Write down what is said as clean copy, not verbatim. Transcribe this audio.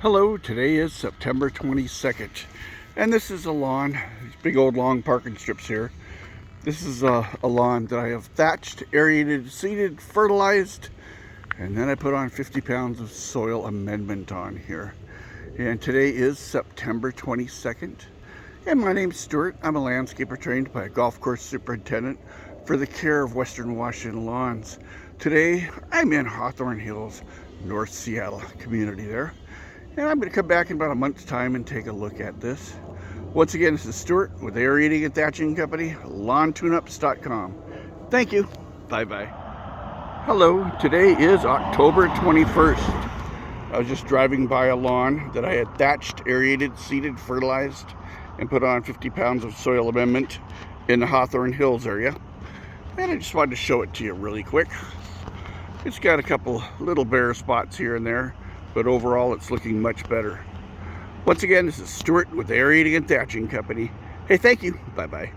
Hello, today is September 22nd, and this is a lawn, these big old long parking strips here. This is a lawn that I have thatched, aerated, seeded, fertilized, and then I put on 50 pounds of soil amendment on here. And today is September 22nd, and my name's Stewart. I'm a landscaper trained by a golf course superintendent for the care of Western Washington lawns. Today, I'm in Hawthorne Hills, North Seattle community there. And I'm going to come back in about a month's time and take a look at this. Once again, this is Stewart with Aerating-Thatching Company, LawnTuneUps.com. Thank you. Bye-bye. Hello, today is October 21st. I was just driving by a lawn that I had thatched, aerated, seeded, fertilized, and put on 50 pounds of soil amendment in the Hawthorne Hills area. And I just wanted to show it to you really quick. It's got a couple little bare spots here and there, but overall it's looking much better. Once again, this is Stewart with Aerating-Thatching Company. Hey, thank you. Bye-bye.